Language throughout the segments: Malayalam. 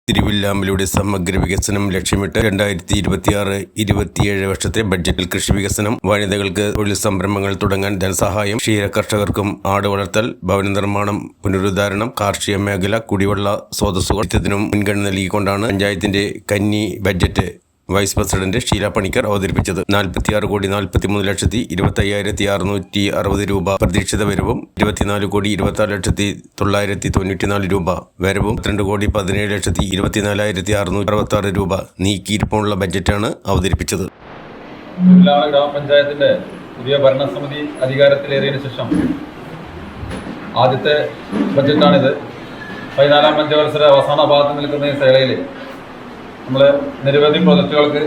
തിരുവില്ലാമലയുടെ സമഗ്ര വികസനം ലക്ഷ്യമിട്ട് 2026-27 വർഷത്തെ ബഡ്ജറ്റിൽ കൃഷി വികസനം, വനിതകൾക്ക് തൊഴിൽ സംരംഭങ്ങൾ തുടങ്ങാൻ ധനസഹായം, ക്ഷീര കർഷകർക്കും ആട് വളർത്തൽ, ഭവന നിർമ്മാണം, പുനരുദ്ധാരണം, കാർഷിക മേഖല, കുടിവെള്ള സ്രോതസ്സുകൾ ഇതിനും മുൻഗണന നൽകിക്കൊണ്ടാണ് പഞ്ചായത്തിന്റെ കന്നി budget vice president Sheela Panicker അവതരിപ്പിച്ചത്. 46,45,25,660 രൂപ പ്രതീക്ഷിത വരവും 24,26,994 രൂപ വരവും 32,17,24,666 രൂപ നീക്കിയിരിപ്പുള്ള ബഡ്ജറ്റാണ് അവതരിപ്പിച്ചത്. ഗ്രാമപഞ്ചായത്തിന്റെ പുതിയ ഭരണസമിതി അധികാരത്തിലേറിയതിനു ശേഷം ആദ്യത്തെ ബഡ്ജറ്റാണിത്. 14-ാം പഞ്ചവത്സര അവസാന ഭാഗത്ത് നിൽക്കുന്ന ഈ വേളയിൽ നമ്മൾ നിരവധി പ്രോജക്റ്റുകൾക്ക്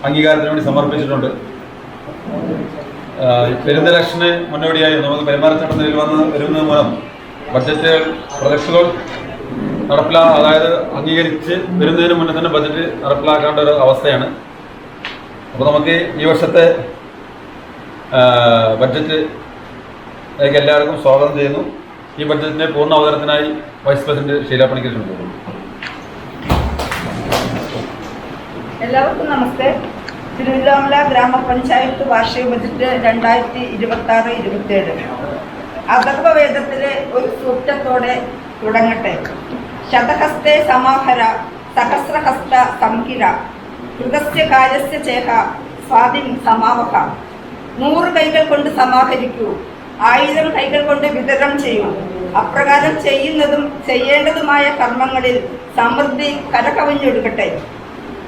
അംഗീകാരത്തിന് വേണ്ടി സമർപ്പിച്ചിട്ടുണ്ട്. പെരുന്തലക്ഷന് മുന്നോടിയായി നമുക്ക് പെരുമാറ്റച്ചട്ടം നിലവിൽ വരുന്നത് മൂലം ബഡ്ജറ്റുകൾ പ്രൊജക്റ്റുകൾ അതായത് അംഗീകരിച്ച് വരുന്നതിന് മുന്നേ തന്നെ ബഡ്ജറ്റ് നടപ്പിലാക്കേണ്ട ഒരു അവസ്ഥയാണ്. അപ്പോൾ നമുക്ക് ഈ വർഷത്തെ ബഡ്ജറ്റിലേക്ക് എല്ലാവർക്കും സ്വാഗതം ചെയ്യുന്നു. ഈ ബഡ്ജറ്റിന്റെ പൂർണ്ണ അവതരണത്തിനായി വൈസ് പ്രസിഡന്റ് ഷീല പണിക്കർ ക്ഷണിക്കുന്നു. എല്ലാവർക്കും നമസ്തേ. തിരുവില്ലാമല ഗ്രാമപഞ്ചായത്ത് വാർഷിക ബജറ്റ് 2026-27 അഥർവവേദത്തിലെ ഒരു സൂക്തത്തോടെ തുടങ്ങട്ടെ. ശതഹസ്തേ സമാഹര സഹസ്രഹസ്ത സംഹിര കൃതസ്യ കാര്യസ്യ ചേഹ സ്വാതിൻ സമാവഹ. 100 കൈകൾ കൊണ്ട് സമാഹരിക്കൂ, 1000 കൈകൾ കൊണ്ട് വിതരണം ചെയ്യൂ. അപ്രകാരം ചെയ്യുന്നതും ചെയ്യേണ്ടതുമായ കർമ്മങ്ങളിൽ സമൃദ്ധി കരകവിഞ്ഞൊടുക്കട്ടെ.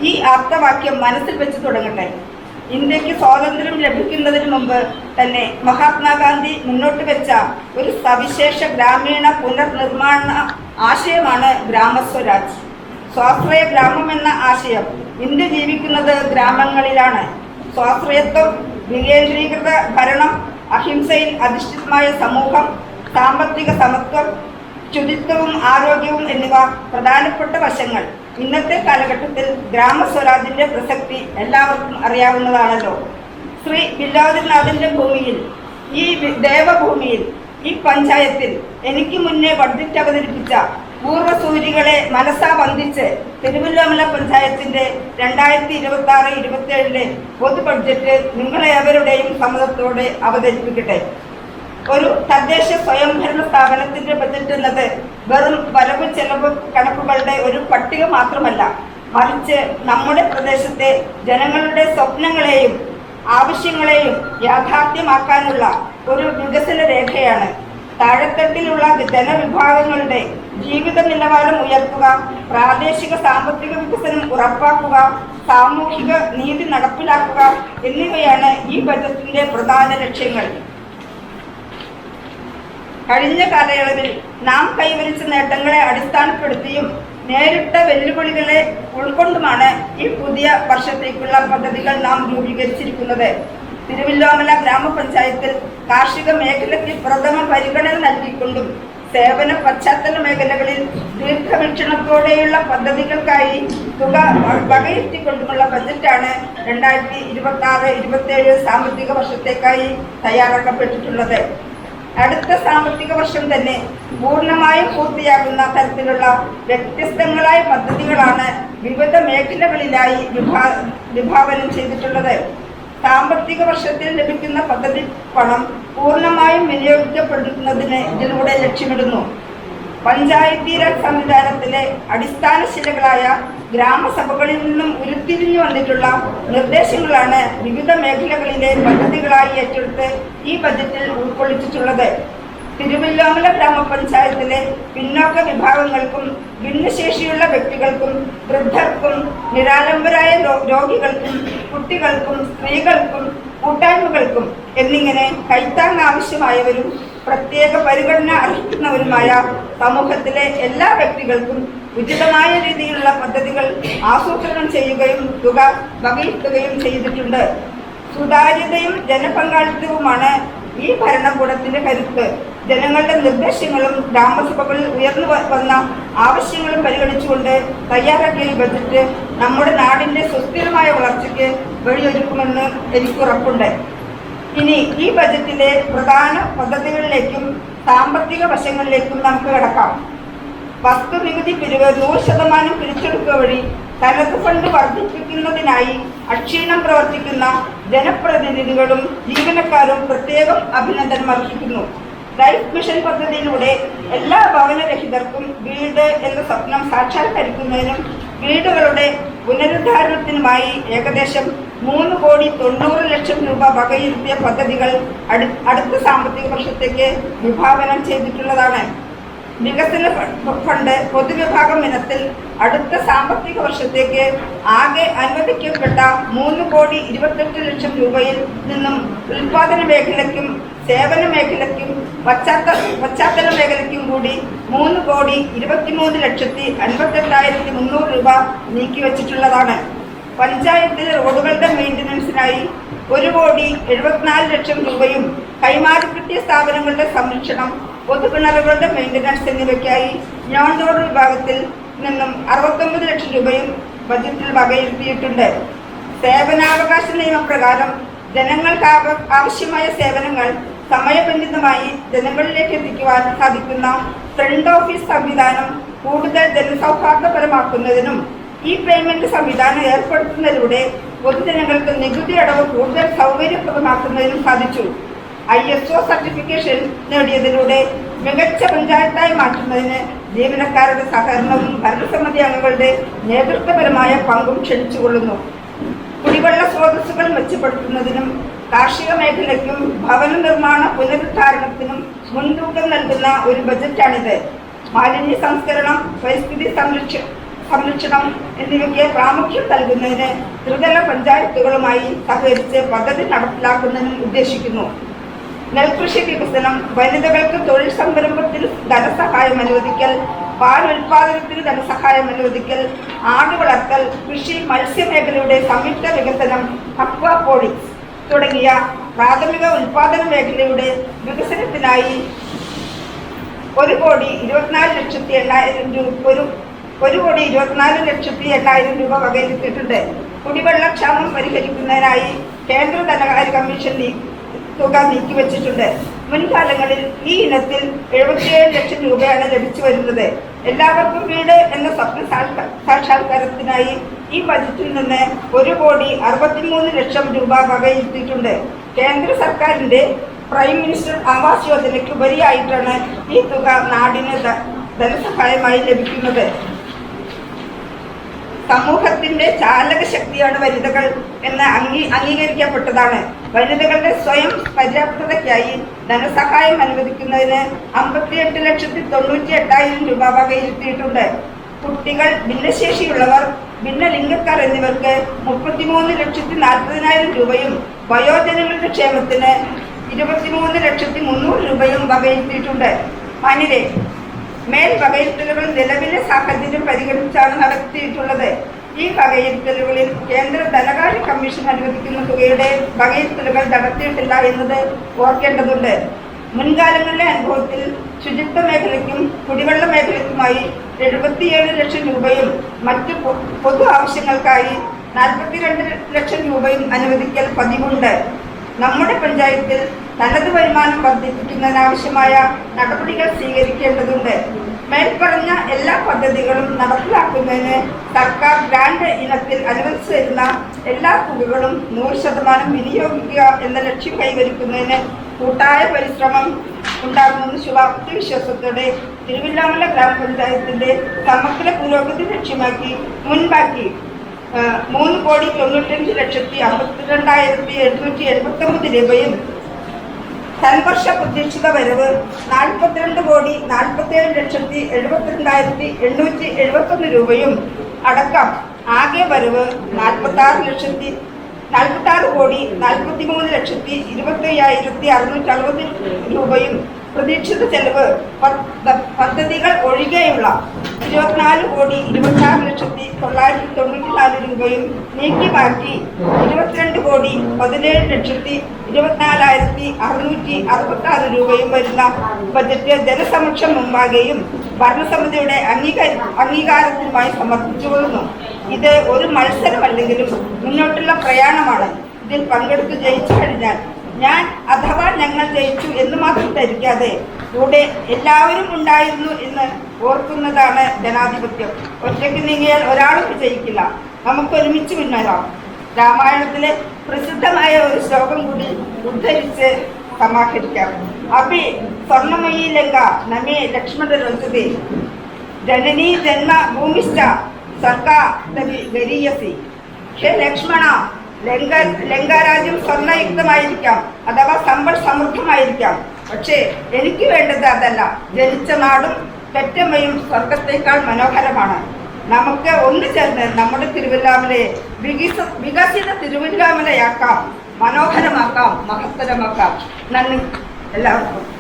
ഈ ആപ്തവാക്യം മനസ്സിൽ വെച്ച് തുടങ്ങട്ടെ. ഇന്ത്യക്ക് സ്വാതന്ത്ര്യം ലഭിക്കുന്നതിന് മുമ്പ് തന്നെ മഹാത്മാഗാന്ധി മുന്നോട്ട് വെച്ച ഒരു സവിശേഷ ഗ്രാമീണ പുനർനിർമ്മാണ ആശയമാണ് ഗ്രാമസ്വരാജ്. സ്വാശ്രയ ഗ്രാമം എന്ന ആശയം ഇന്ത്യ ജീവിക്കുന്നത് ഗ്രാമങ്ങളിലാണ്. സ്വാശ്രയത്വം, വികേന്ദ്രീകൃത ഭരണം, അഹിംസയിൽ അധിഷ്ഠിതമായ സമൂഹം, സാമ്പത്തിക സമത്വം, ശുചിത്വവും ആരോഗ്യവും എന്നിവ പ്രധാനപ്പെട്ട വശങ്ങൾ. ഇന്നത്തെ കാലഘട്ടത്തിൽ ഗ്രാമസ്വരാജിന്റെ പ്രസക്തി എല്ലാവർക്കും അറിയാവുന്നതാണല്ലോ. ശ്രീ ബില്ലാദിനാഥിന്റെ ഭൂമിയിൽ, ഈ ദേവഭൂമിയിൽ, ഈ പഞ്ചായത്തിൽ എനിക്ക് മുന്നേ ബഡ്ജറ്റ് അവതരിപ്പിച്ച പൂർവ്വസൂരികളെ മനസ്സാ വന്ദിച്ച് തിരുവല്ലാമല പഞ്ചായത്തിന്റെ 2026-27 പൊതു ബഡ്ജറ്റ് നിങ്ങളെവരുടെയും സമ്മതത്തോടെ അവതരിപ്പിക്കട്ടെ. ഒരു തദ്ദേശ സ്വയംഭരണ സ്ഥാപനത്തിന്റെ ബജറ്റ് എന്നത് വെറും വരവ് ചെലവ് കണക്കുകളുടെ ഒരു പട്ടിക മാത്രമല്ല, മറിച്ച് നമ്മുടെ പ്രദേശത്തെ ജനങ്ങളുടെ സ്വപ്നങ്ങളെയും ആവശ്യങ്ങളെയും യാഥാർത്ഥ്യമാക്കാനുള്ള ഒരു വികസന രേഖയാണ്. താഴെത്തട്ടിലുള്ള ജനവിഭാഗങ്ങളുടെ ജീവിത നിലവാരം ഉയർത്തുക, പ്രാദേശിക സാമ്പത്തിക വികസനം ഉറപ്പാക്കുക, സാമൂഹിക നീതി നടപ്പിലാക്കുക എന്നിവയാണ് ഈ ബജറ്റിന്റെ പ്രധാന ലക്ഷ്യങ്ങൾ. കഴിഞ്ഞ കാലയളവിൽ നാം കൈവരിച്ച നേട്ടങ്ങളെ അടിസ്ഥാനപ്പെടുത്തിയും നേരിട്ട വെല്ലുവിളികളെ ഉൾക്കൊണ്ടുമാണ് ഈ പുതിയ വർഷത്തേക്കുള്ള പദ്ധതികൾ നാം രൂപീകരിച്ചിരിക്കുന്നത്. തിരുവല്ലാമല ഗ്രാമപഞ്ചായത്തിൽ കാർഷിക മേഖലയ്ക്ക് പ്രഥമ പരിഗണന നൽകിക്കൊണ്ടും സേവന പശ്ചാത്തല മേഖലകളിൽ ദീർഘവീക്ഷണത്തോടെയുള്ള പദ്ധതികൾക്കായി തുക വകയിരുത്തിക്കൊണ്ടുമുള്ള ബജറ്റാണ് 2026-27 സാമ്പത്തിക വർഷത്തേക്കായി തയ്യാറാക്കപ്പെട്ടിട്ടുള്ളത്. അടുത്ത സാമ്പത്തിക വർഷം തന്നെ പൂർണ്ണമായും പൂർത്തിയാകുന്ന തരത്തിലുള്ള വ്യത്യസ്തങ്ങളായ പദ്ധതികളാണ് വിവിധ മേഖലകളിലായി വിഭാവനം ചെയ്തിട്ടുള്ളത്. സാമ്പത്തിക വർഷത്തിൽ ലഭിക്കുന്ന പദ്ധതി പണം പൂർണ്ണമായും വിനിയോഗിക്കപ്പെടുന്നതിന് ഇതിലൂടെ ലക്ഷ്യമിടുന്നു. പഞ്ചായത്തി രാജ് സംവിധാനത്തിലെ അടിസ്ഥാന ശിലകളായ ഗ്രാമസഭകളിൽ നിന്നും ഉരുത്തിരിഞ്ഞു വന്നിട്ടുള്ള നിർദ്ദേശങ്ങളാണ് വിവിധ മേഖലകളിലെ പദ്ധതികളായി ഏറ്റെടുത്ത് ഈ ബജറ്റിൽ ഉൾക്കൊള്ളിച്ചിട്ടുള്ളത്. തിരുവല്ലാമല ഗ്രാമപഞ്ചായത്തിലെ പിന്നോക്ക വിഭാഗങ്ങൾക്കും ഭിന്നശേഷിയുള്ള വ്യക്തികൾക്കും വൃദ്ധർക്കും നിരാലംബരായ രോഗികൾക്കും കുട്ടികൾക്കും സ്ത്രീകൾക്കും കൂട്ടായ്മകൾക്കും എന്നിങ്ങനെ കൈത്താങ് ആവശ്യമായവരും പ്രത്യേക പരിഗണന അർഹിക്കുന്നവരുമായ സമൂഹത്തിലെ എല്ലാ വ്യക്തികൾക്കും ഉചിതമായ രീതിയിലുള്ള പദ്ധതികൾ ആസൂത്രണം ചെയ്യുകയും തുക വകയിരുത്തുകയും ചെയ്തിട്ടുണ്ട്. സുതാര്യതയും ജനപങ്കാളിത്തവുമാണ് ഈ ഭരണകൂടത്തിന്റെ കരുത്ത്. ജനങ്ങളുടെ നിർദ്ദേശങ്ങളും ഗ്രാമസഭകളിൽ ഉയർന്നു വന്ന ആവശ്യങ്ങളും പരിഗണിച്ചുകൊണ്ട് തയ്യാറാക്കിയ ഈ ബജറ്റ് നമ്മുടെ നാടിന്റെ സുസ്ഥിരമായ വളർച്ചയ്ക്ക് വഴിയൊരുക്കുമെന്ന് എനിക്ക് ഉറപ്പുണ്ട്. ഇനി ഈ ബജറ്റിലെ പ്രധാന പദ്ധതികളിലേക്കും സാമ്പത്തിക വശങ്ങളിലേക്കും നമുക്ക് കടക്കാം. വസ്തുനികുതി പിരിവ് 100% പിരിച്ചെടുക്കുക വഴി തനത് ഫണ്ട് വർദ്ധിപ്പിക്കുന്നതിനായി അക്ഷീണം പ്രവർത്തിക്കുന്ന ജനപ്രതിനിധികളും ജീവനക്കാരും പ്രത്യേകം അഭിനന്ദനം അർഹിക്കുന്നു. ലൈഫ് മിഷൻ പദ്ധതിയിലൂടെ എല്ലാ ഭവനരഹിതർക്കും വീട് എന്ന സ്വപ്നം സാക്ഷാത്കരിക്കുന്നതിനും വീടുകളുടെ പുനരുദ്ധാരണത്തിനുമായി ഏകദേശം 3,90,00,000 രൂപ വകയിരുത്തിയ പദ്ധതികൾ അടുത്ത സാമ്പത്തിക വർഷത്തേക്ക് വിഭാവനം ചെയ്തിട്ടുള്ളതാണ്. വികസന ഫണ്ട് പൊതുവിഭാഗം ഇനത്തിൽ അടുത്ത സാമ്പത്തിക വർഷത്തേക്ക് ആകെ അനുവദിക്കപ്പെട്ട 3,28,00,000 രൂപയിൽ നിന്നും ഉൽപാദന മേഖലയ്ക്കും സേവന മേഖലയ്ക്കും പശ്ചാത്തല മേഖലയ്ക്കും കൂടി 3,23,58,300 രൂപ നീക്കിവച്ചിട്ടുള്ളതാണ്. പഞ്ചായത്തിലെ റോഡുകളുടെ മെയിൻ്റനൻസിനായി 1,74,00,000 രൂപയും കൈമാറി കിട്ടിയ സ്ഥാപനങ്ങളുടെ സംരക്ഷണം, പൊതുകിണറുകളുടെ മെയിൻ്റനൻസ് എന്നിവയ്ക്കായി നോൺ റോഡ് വിഭാഗത്തിൽ നിന്നും 69 ലക്ഷം രൂപയും ബജറ്റിൽ വകയിരുത്തിയിട്ടുണ്ട്. സേവനാവകാശ നിയമപ്രകാരം ജനങ്ങൾക്ക് ആവശ്യമായ സേവനങ്ങൾ സമയബന്ധിതമായി ജനങ്ങളിലേക്ക് എത്തിക്കുവാൻ സാധിക്കുന്ന ഫ്രണ്ട് ഓഫീസ് സംവിധാനം കൂടുതൽ ജനസൗഹാർദ്ദപരമാക്കുന്നതിനും ഈ പേയ്മെന്റ് സംവിധാനം ഏർപ്പെടുത്തുന്നതിലൂടെ പൊതുജനങ്ങൾക്ക് നികുതി അടവ് കൂടുതൽ സൗകര്യപ്രദമാക്കുന്നതിനും സാധിച്ചു. ISO സർട്ടിഫിക്കേഷൻ നേടിയതിലൂടെ മികച്ച പഞ്ചായത്തായി മാറ്റുന്നതിന് ജീവനക്കാരുടെ സഹകരണവും ഭരണസമിതി അംഗങ്ങളുടെ നേതൃത്വപരമായ പങ്കും ക്ഷണിച്ചുകൊള്ളുന്നു. കുടിവെള്ള സ്രോതസ്സുകൾ മെച്ചപ്പെടുത്തുന്നതിനും കാർഷിക മേഖലയ്ക്കും ഭവന നിർമ്മാണ പുനരുദ്ധാരണത്തിനും മുൻതൂക്കം നൽകുന്ന ഒരു ബജറ്റാണിത്. മാലിന്യ സംസ്കരണം, പരിസ്ഥിതി സംരക്ഷണം എന്നിവയ്ക്ക് പ്രാമുഖ്യം നൽകുന്നതിന് ത്രിതല പഞ്ചായത്തുകളുമായി സഹകരിച്ച് പദ്ധതി നടപ്പിലാക്കുന്നതിനും ഉദ്ദേശിക്കുന്നു. നെൽകൃഷി വികസനം, വനിതകൾക്ക് തൊഴിൽ സംരംഭത്തിന് ധനസഹായം അനുവദിക്കൽ, പാൽ ഉൽപാദനത്തിന് ധനസഹായം അനുവദിക്കൽ, ആട് വളർത്തൽ, കൃഷി മത്സ്യമേഖലയുടെ സംയുക്ത വികസനം, അക്വാപോണിക്സ് തുടങ്ങിയ പ്രാഥമിക ഉൽപാദന മേഖലയുടെ വികസനത്തിനായി 1,24,800,000 രൂപ വകയിരുത്തിയിട്ടുണ്ട്. കുടിവെള്ളക്ഷാമം പരിഹരിക്കുന്നതിനായി കേന്ദ്ര ധനകാര്യ കമ്മീഷൻ തുക നീക്കിവച്ചിട്ടുണ്ട്. മുൻകാലങ്ങളിൽ ഈ ഇനത്തിൽ 77 ലക്ഷം രൂപയാണ് ലഭിച്ചു വരുന്നത്. എല്ലാവർക്കും വീട് എന്ന സ്വപ്ന സാക്ഷാത്കാരത്തിനായി ഈ ബജറ്റിൽ നിന്ന് 1,63,00,000 രൂപ വകയിരുത്തിയിട്ടുണ്ട്. കേന്ദ്ര സർക്കാരിന്റെ പ്രൈം മിനിസ്റ്റർ ആവാസ് യോജനയ്ക്ക് ഉപരിയായിട്ടാണ് ഈ തുക നാടിന് ധനസഹായമായി ലഭിക്കുന്നത്. സമൂഹത്തിന്റെ ചാലക ശക്തിയാണ് വനിതകൾ എന്ന് അംഗീകരിക്കപ്പെട്ടതാണ്. വനിതകളുടെ സ്വയം പര്യാപ്തതയ്ക്കായി ധനസഹായം അനുവദിക്കുന്നതിന് 58,98,000 രൂപ വകയിരുത്തിയിട്ടുണ്ട്. കുട്ടികൾ, ഭിന്നശേഷിയുള്ളവർ, ഭിന്നലിംഗക്കാർ എന്നിവർക്ക് 33,40,000 രൂപയും വയോജനങ്ങളുടെ ക്ഷേമത്തിന് 23,300,000 രൂപയും വകയിരുത്തിയിട്ടുണ്ട്. മാന്യരെ, മേൽ വകയിരുത്തലുകൾ നിലവിലെ സാഹചര്യം പരിഗണിച്ചാണ് നടത്തിയിട്ടുള്ളത്. ഈ വകയിരുത്തലുകളിൽ കേന്ദ്ര ധനകാര്യ കമ്മീഷൻ അനുവദിക്കുന്ന തുകയുടെ വകയിരുത്തലുകൾ നടത്തിയിട്ടില്ല എന്നത് ഓർക്കേണ്ടതുണ്ട്. മുൻകാലങ്ങളിലെ അനുഭവത്തിൽ ശുചിത്വ മേഖലയ്ക്കും കുടിവെള്ള മേഖലയ്ക്കുമായി 77 ലക്ഷം രൂപയും മറ്റു പൊതു ആവശ്യങ്ങൾക്കായി 42 ലക്ഷം രൂപയും അനുവദിക്കൽ പതിവുണ്ട്. നമ്മുടെ പഞ്ചായത്തിൽ തനത് വരുമാനം വർദ്ധിപ്പിക്കുന്നതിനാവശ്യമായ നടപടികൾ സ്വീകരിക്കേണ്ടതുണ്ട്. മേൽപ്പറഞ്ഞ എല്ലാ പദ്ധതികളും നടപ്പിലാക്കുന്നതിന് സർക്കാർ ഗ്രാന്റ് ഇനത്തിൽ അനുവദിച്ചു തരുന്ന എല്ലാ തുകകളും 100% വിനിയോഗിക്കുക എന്ന ലക്ഷ്യം കൈവരിക്കുന്നതിന് കൂട്ടായ പരിശ്രമം ഉണ്ടാകുമെന്ന് ശുഭാപ്തി വിശ്വാസത്തോടെ തിരുവില്ലാമല ഗ്രാമപഞ്ചായത്തിന്റെ സമഗ്ര പുരോഗതി ലക്ഷ്യമാക്കി മുൻപാക്കി 3,95,52,779 രൂപയും സൻവർഷ പ്രതീക്ഷിത വരവ് 42,47,72,871 രൂപയും അടക്കം ആകെ വരവ് 46,43,25,660 രൂപയും പ്രതീക്ഷിത ചെലവ് പദ്ധതികൾ ഒഴികെയുള്ള 24,26,994 രൂപയും നീക്കി മാറ്റി 22,17,24,666 രൂപയും വരുന്ന ബജറ്റ് ജനസമക്ഷം മുമ്പാകെയും ഭരണസമിതിയുടെ അംഗീകാരത്തിനുമായി സമർപ്പിച്ചുകൊള്ളുന്നു. ഇത് ഒരു മത്സരമല്ലെങ്കിലും മുന്നോട്ടുള്ള പ്രയാണമാണ്. ഇതിൽ പങ്കെടുത്ത് ജയിച്ചു കഴിഞ്ഞാൽ ഞാൻ അഥവാ ഞങ്ങൾ ജയിച്ചു എന്ന് മാത്രം ധരിക്കാതെ കൂടെ എല്ലാവരും ഉണ്ടായിരുന്നു എന്ന് ഓർക്കുന്നതാണ് ജനാധിപത്യം. ഒറ്റയ്ക്ക് നീങ്ങിയാൽ ഒരാളും വിജയിക്കില്ല. നമുക്ക് ഒരുമിച്ച് മുന്നേറാം. രാമായണത്തിലെ പ്രസിദ്ധമായ ഒരു ശ്ലോകം കൂടി ഉദ്ധരിച്ച് സമാഹരിക്കാം. അഭി സ്വർണമയീ ലങ്ക നമേ ലക്ഷ്മണ രഞ്ജതേ ജനനീ ജന്മ ഭൂമിശ്ച സർക്കാ ഗരീയസി. ഹേ ലക്ഷ്മണ, ലങ്കാരാജ്യം സ്വർണ്ണയുക്തമായിരിക്കാം, അഥവാ സമ്പൽ സമൃദ്ധമായിരിക്കാം. പക്ഷേ എനിക്ക് വേണ്ടത് അതല്ല. ജനിച്ച നാടും പെറ്റമ്മയും സ്വർഗത്തേക്കാൾ മനോഹരമാണ്. നമുക്ക് ഒന്നു ചേർന്ന് നമ്മുടെ തിരുവല്ലാമലയെ വികസിത തിരുവല്ലാമലയാക്കാം, മനോഹരമാക്കാം, മഹത്തരമാക്കാം. നന്ദി എല്ലാവർക്കും.